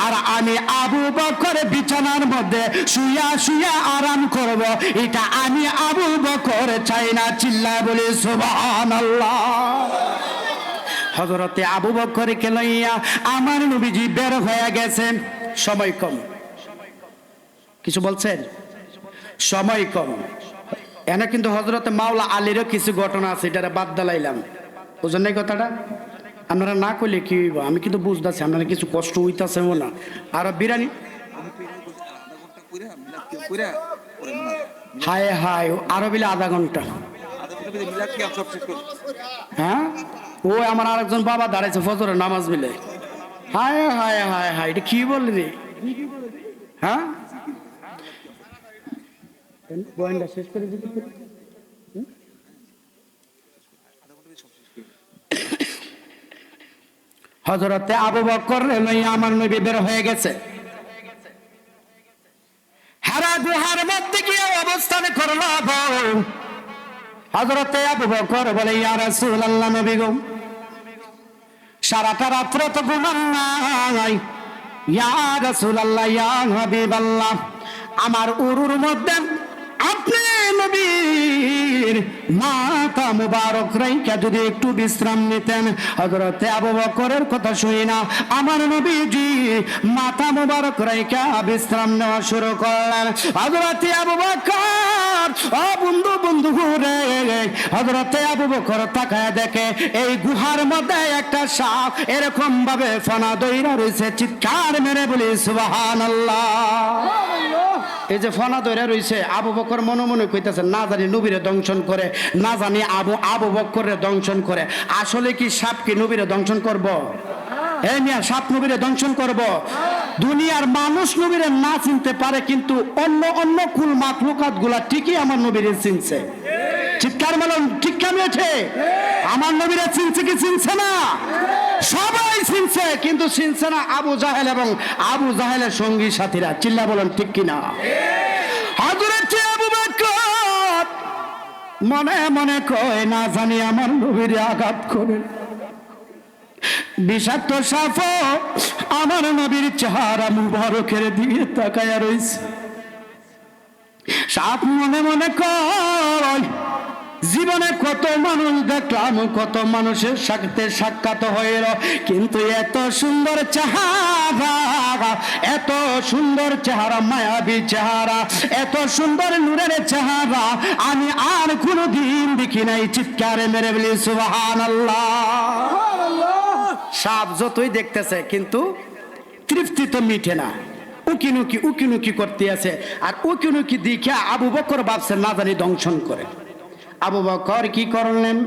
আর আমি আবু বকর বিছানার মধ্যে শুয়া শুয়া আরাম করব, এটা আমি আবু বকর চাই না। চিল্লা বলে সুবহানাল্লাহ। হযরতে আবু বকরকে লইয়া আমার নবীজি বের হয়ে গেছেন। সময় কম, কিছু বলছেন? সময় কম। এনে কিন্তু হযরতে মাওলা আলীরও কিছু ঘটনা আছে, এটা বাদ দিলাম, বুঝেন নাই কথাটা? আপনারা না কইলে কি হইব? আমি কিন্তু বুঝতেছি আপনারা কিছু কষ্ট হইতাছে না। আর বিরানি হায় হায়, আরো বিলে আধা ঘন্টা। হ্যাঁ, ও আমার আরেকজন বাবা দাঁড়াইছে ফজরের নামাজ মিলে। হায় হায় হায় হায়, এটা কি বললি? হ্যাঁ, বয়ানটা শেষ করে দিতে। হযরতে আবু বকর লইয়া আমার নবী বের হয়ে গেছে। হেরা গুহার মধ্যে গিয়ে অবস্থান করলো। হযরতে আবু বকর বলে, ইয়া রাসূলুল্লাহ, নবী গো, সারাটা রাত্র তো ঘুমান নাই। ইয়া রাসূলুল্লাহ, ইয়া হাবিবাল্লাহ, আমার উরুর মধ্যে আপনি নবীর মাথা মুবারক রাইখা যদি একটু বিশ্রাম নিতেন। হযরতে আবু বকরের কথা শুনি না আমার নবীজি মাথা মুবারক রাইখা বিশ্রাম নেওয়া শুরু করলেন। হযরতে আবু বকর, ও বন্ধু বন্ধু রে, হযরতে আবু বকর তাকায় দেখে এই গুহার মধ্যে একটা সাপ এরকম ভাবে ফনা দইরা রয়েছে। চিৎকার মেরে বলি সুবহানাল্লাহ। এই যে ফনা দইরা রয়েছে, আবু বকর মনে মনে কইতেছে না জানি নবীরে দংশন করে, না জানি আবু বকরের দংশন করে। আসলে কি সাপ কি নবীরে দংশন করব? এই মিয়া, সাপ নবীরে দংশন করব? দুনিয়ার মানুষ নবীরে না চিনতে পারে, কিন্তু অন্য অন্য কুল মাখলুকাত গুলা ঠিকই আমার নবীরে চিনছে। চিৎকার বলুন ঠিক কেমন আছে? আমার নবীরে চিনছে কি চিনছে না? সবাই চিনছে, কিন্তু চিনছে না আবু জাহেল এবং আবু জাহেলের সঙ্গী সাথীরা। চিল্লা বলেন ঠিক কিনা? হযরত আবু বকর মনে মনে কয়, না জানি আমার নবীরে আঘাত করে বিষাক্ত সাপ আমার নবীর চেহারা মুবারকের দিকে তাকায়া রইছে। সাপ মনে মনে কয়, জীবনে কত মানুষ দেখলাম, কত মানুষের সাথে সাক্ষাৎ হইল, কিন্তু এত সুন্দর চেহারা, এত সুন্দর চেহারা, মায়াবী চেহারা, এত সুন্দর নূরের চেহারা আমি আর কোনোদিন দেখি নাই। চিৎকারে মেরে বলি সুবহানাল্লাহ। সাপ যতই দেখতেছে কিন্তু তৃপ্তি তো মিটে না, উকিনুকি উকিনুকি করতে আছে। আর উকিনুকি দেখে আবু বকর ভাবছে না জানি দংশন করে। আবু বকর কি করলেন,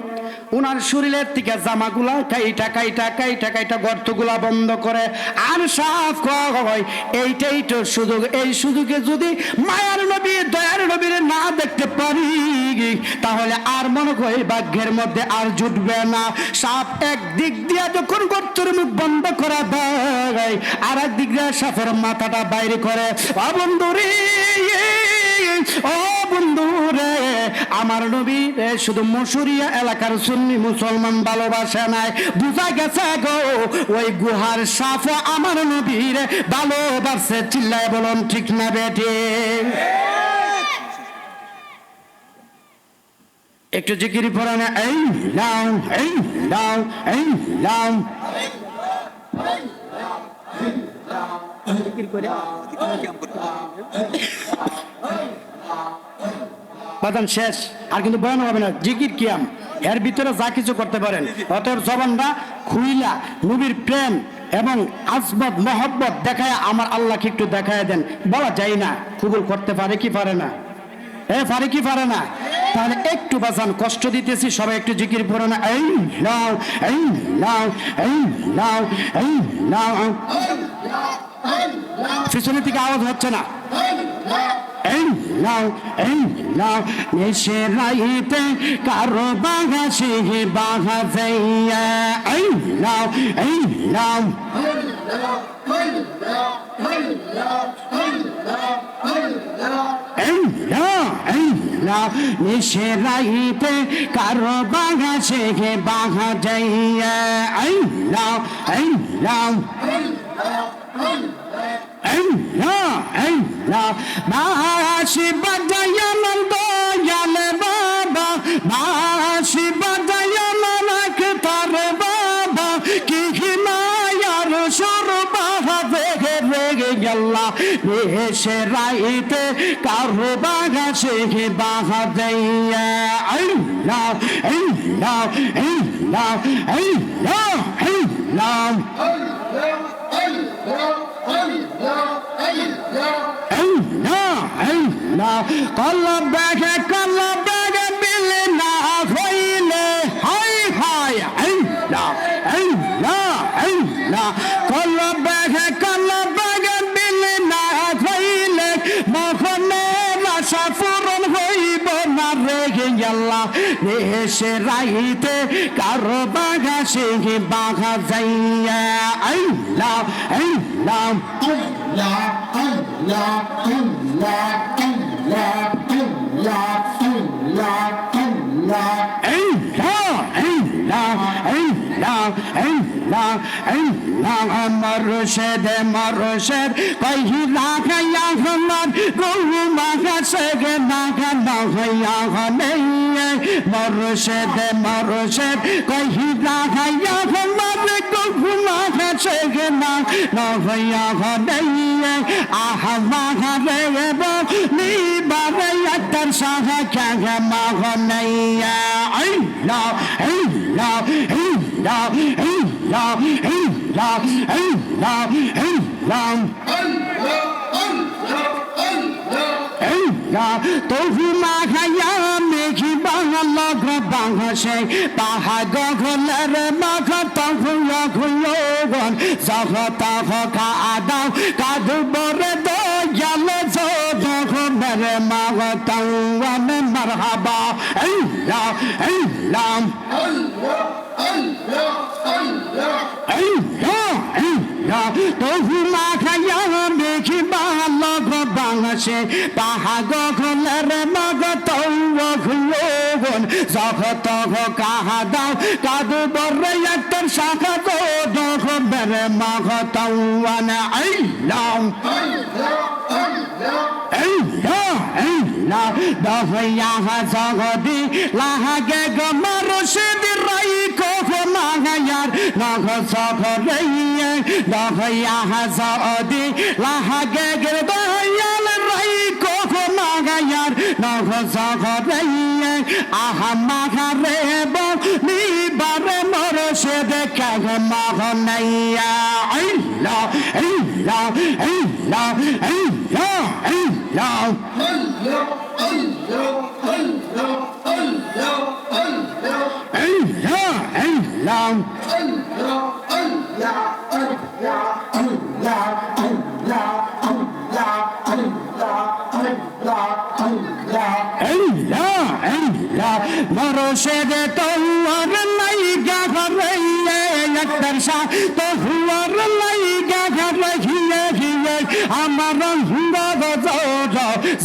উনার শরীরের থেকে জামাগুলা কাইটা কাইটা কাইটা কাইটা গর্তগুলা বন্ধ করে আর সাফ কয়, এইটাই তো সুযোগ, এই সুযোগে যদি মায়ার নবী দয়ার নবীর না দেখতে পারি জিন্দিগি, তাহলে আর মনে করি ভাগ্যের মধ্যে আর জুটবে না। সাপ এক দিক দিয়ে যখন গর্তের মুখ বন্ধ করা দেয়, আর এক দিক দিয়ে সাপের মাথাটা বাইরে করে। ও বন্ধুরে, ও বন্ধুরে, আমার নবী শুধু মশুরিয়া এলাকার সুন্নি মুসলমান ভালোবাসে নাই, বুঝা গেছে গো ওই গুহার সাপ আমার নবীর ভালোবাসে। চিল্লায় বলুন ঠিক না বেটি? একটু জিকির পড়ে না, এই নাও, এই নাও, এই নাও। বাদান শেষ, আর কিন্তু বয়ান হবে না। জিকির কিয়াম এর ভিতরে যা কিছু করতে পারেন। অতএব জবানটা খুইলা নবীর প্রেম এবং আসবাদ মহব্বত দেখায় আমার আল্লাহকে একটু দেখায় দেন। বলা যায় না কবুল করতে পারে কি পারে না, পারে কি পারে না? তাহলে একটু বাজান কষ্ট দিতেছি, সবাই একটু জিকির পড়ে না, এই নাও, এই নাও, এই নাও, এই নাও। পিছনের দিকে আওয়াজ হচ্ছে না। এই নাও, এই নাও, নেশে রাইতে কারো বাঘা সে বাঘা যাইয়া, এই নাও, এই নাও। নিশে রাইতে কারো বাঘা সে বাঘা যাইয়া, এই নাও, এই নাও, এই নাও, এই নাও। বাঁশি বাজাইয়া নন্দ জানে বাবা, বাঁশি বাজাইয়া নানক তার বাবা, কি মায়ার সুর বাহা দেখে রেগে গেল্লা। নেশে রাইতে কারো বাঘা সে বাঘা যাইয়া, এই নাও, এই নাও, এই নাও, এই নাও, এই নাও। কল্লা ব্যাগে বিলে না হইলে, হাই হাই, এই নাও, এই নাও, এই নাও। কল্লা ব্যাগে বিলে না হইলে মখনের আশা পূরণ হইব না। রেগে গেল্লা নেশে রাইতে কারো বাঘা সে বাঘা যাইয়া, এই নাও, এই নাও। মরশেদ মরশেদ কহি রাখাইয়া আমার গরু মাখা সেগে মাখা নহইয়া হনে। মরশেদ মরশেদ কহি রাখাইয়া আমার গরু মাখা সেগে না নহইয়া হনে। আহা মাখা রে নিবারে একটার সাহা ক্যাঙ্গা মাহনাইয়া, এই নাও, এই নাও, এই নাও, এই নাও, এই নাও, এই নাও, এই নাও। তবু মাখাইয়া মেঘি বাংলা বাংসে পাহা গগনের মাখ তখন জগত কাদাও কাদু বরে দয়াল জগনের মাগ তওয়ান মারহাবা, এই নাও, এই নাও, এই নাও, এই নাও। তবু মাখাইয়া মেঘি বাংলা বাংসে পাহা গগনের মাগ তওয়ান জগত কাদাও কাদু বরে একটার শাখা জগনের মাগ তওয়ান, এই নাও, এই নাও, এই নাও। দহইয়া জগদি লাহাগে গমর সেদি রাই কখ মাগায়ার নখ সখরে। দহইয়া জগদি লাহাগে গে দয়াল রাই কখ মাগায়ার নখ সখরে। আহা মাঘারে নিবারে মর সেদে কাগ মাঘনাইয়া, এই নাও, এই নাও, এই নাও, এই নাও, এই নাও। এই নাও, এই নাও। এই নাও, এই সা তো হুয়ার লাইগা রহিয়ে গিয়ে আমার হুয়া গজর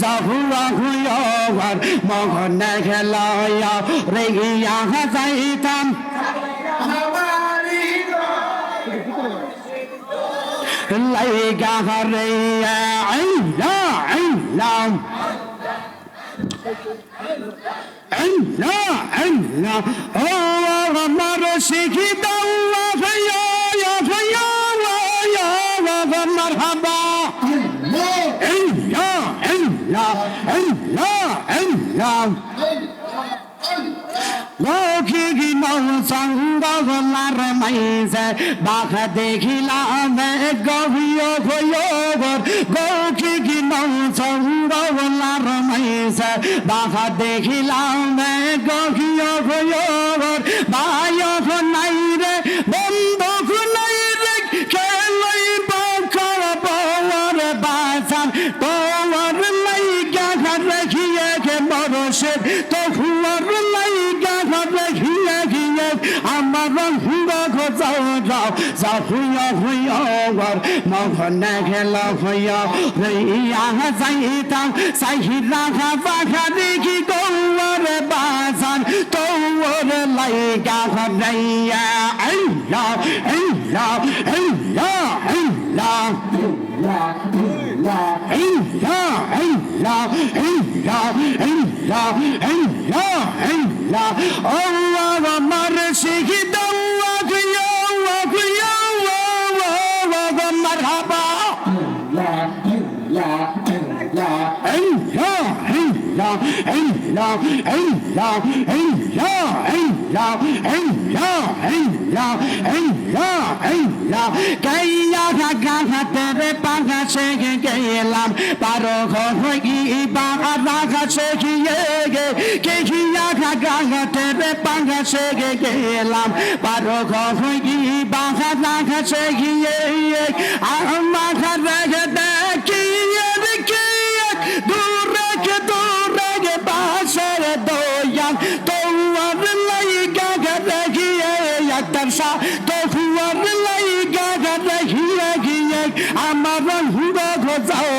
জাহুয়া হুয়ার মগন খেলায়া রেগিয়া যাইতাম লাইগা রে আইলা আইলা আইলা আইলা ও আমার শিখি দাওয়া ভাইয়া ভাইয়া মারহাবা আইলা আইলা আইলা আইলা গোখি গিনো সঙ্গলার মাইজে বাঘ দেখিলাম গহিও ভয়বর গোখি গিনো সঙ্গলার মাইজে বাঘ দেখিলাম গহিও ভয়বর বায়ক নাই রে বন্ধুক নাই রে খেলাই বাখর বর বাজান তোর লাইগা রাখিয়ে কে বরসে তো হুয়ার লাইগা রাখিয়ে গিয়ে আমার হুয়া গজাও যা হুয়া হুয়ার মগন খেলা হইয়া রইয়া যাইতাম সাহিরা বাঘা দেখি গৌর বাজান তোর লাইগা রাইয়া আল্লাহ আল্লাহ আল্লাহ আল্লাহ Allah আমার শিখি দাওয়া গিয়া মারহাবা তেরে পাখা শেখে গেলাম পারো ঘা শেখিয়ে গে কেখিয়া ঘা তেরে পাখা শেখে গেলাম পারো ঘা শেখিয়ে মাখা রেখে দেখিয়ে দূরে বাসের দয়াল তোর লাইগা দেখিয়ে একটার সা তো হুয়ার লাইগা দেখিয়ে গিয়ে আমার হুয়া ঘোজাও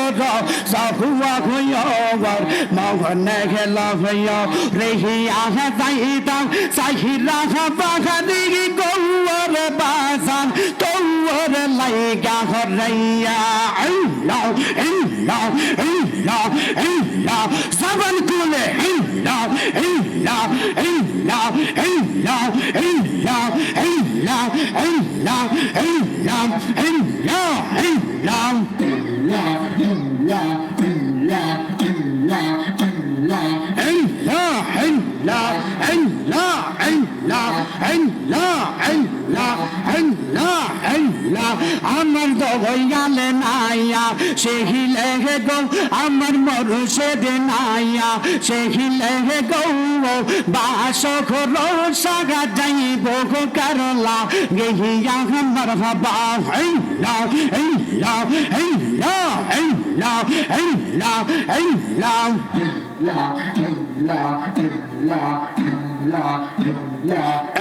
হুয়া হুয়ার মগন খেলা হইয়া রেহিয়া যাইতাম সাহিরা বাঘা দিগি গৌর বাজান তোর লাইগা হরাইয়া আল্লাহ আল্লাহ আল্লাহ আল্লাহ জবান খুলে আল্লাহ আল্লাহ আল্লাহ আল্লাহ আল্লাহ আল্লাহ আল্লাহ আল্লাহ আল্লাহ আমার দয়ালে নাইয়া সেহিলে গো আমার মরুষেদ নাইয়া সেহিলে গো বাস খরো সাগা যাইব গো করলা গেহিয়া আমার বাবা আল্লাহ আল্লাহ আল্লাহ আল্লাহ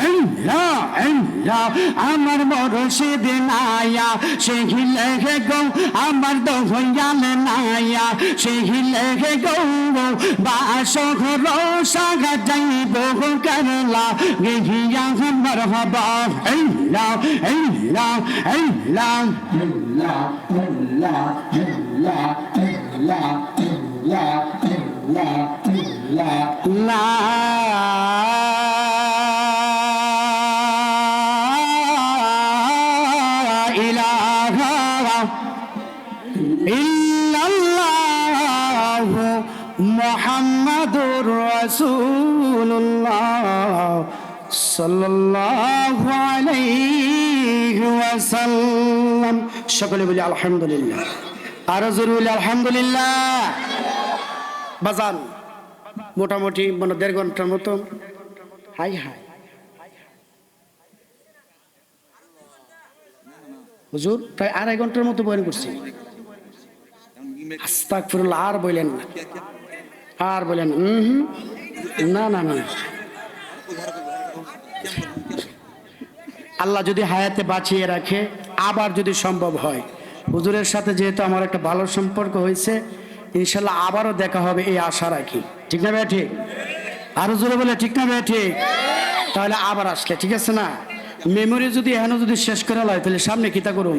আল্লাহ আল্লাহ আমার মরুষেদ নাইয়া সেহিলে গো আমার দয়ালে নাইয়া সেহিলে গো বাস ঘর সাগা যাইব গো করলা গেহিয়া আমার বাবা আল্লাহ আল্লাহ আল্লাহ লা ইলাহা ইল্লাল্লাহ মুহাম্মাদুর রাসূলুল্লাহ সাল্লাল্লাহু আলাইহি ওয়াসাল্লাম। সকলে বলি আলহামদুলিল্লাহ, আরো জোরে বলি আলহামদুলিল্লাহ। বাজান মোটামুটি 1.5 ঘন্টার মতো। হাই হাই হুজুর, প্রায় 2.5 ঘন্টার মতো বয়ান করছি। আস্তাগফিরুল্লাহ, আর বলেন না, আর বলেন না না না, আল্লাহ যদি হায়াতে বাঁচিয়ে রাখে, আবার যদি সম্ভব হয়, হুজুরের সাথে যেহেতু আমার একটা ভালো সম্পর্ক হয়েছে, ইনশাল্লাহ আবারও দেখা হবে এই আশা রাখি। ঠিক না ভাই ঠিক? আরো জোরে বলে ঠিক না ভাই ঠিক? তাহলে আবার আসলে ঠিক আছে না? মেমোরি যদি এখনো যদি শেষ করে লয়, তাহলে সামনে কিতা করুন?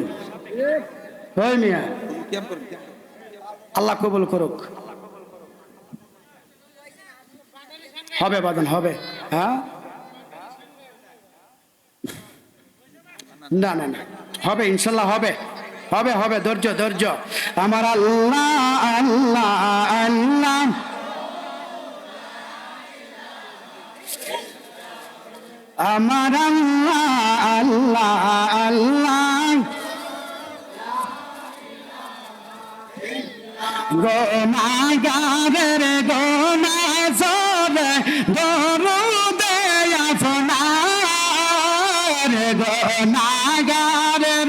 ওই মিয়া, আল্লাহ কবুল করুক। হবে বাদন হবে, হ্যাঁ না না না, হবে ইনশাল্লাহ হবে, হবে হবে, ধৈর্য ধৈর্য। আমার আল্লাহ আল্লাহ আল্লাহ, আমার আল্লাহ আল্লাহ আল্লাহ, গোনাগারের গোনা সবে দরুদে আপনার, গোনাগারের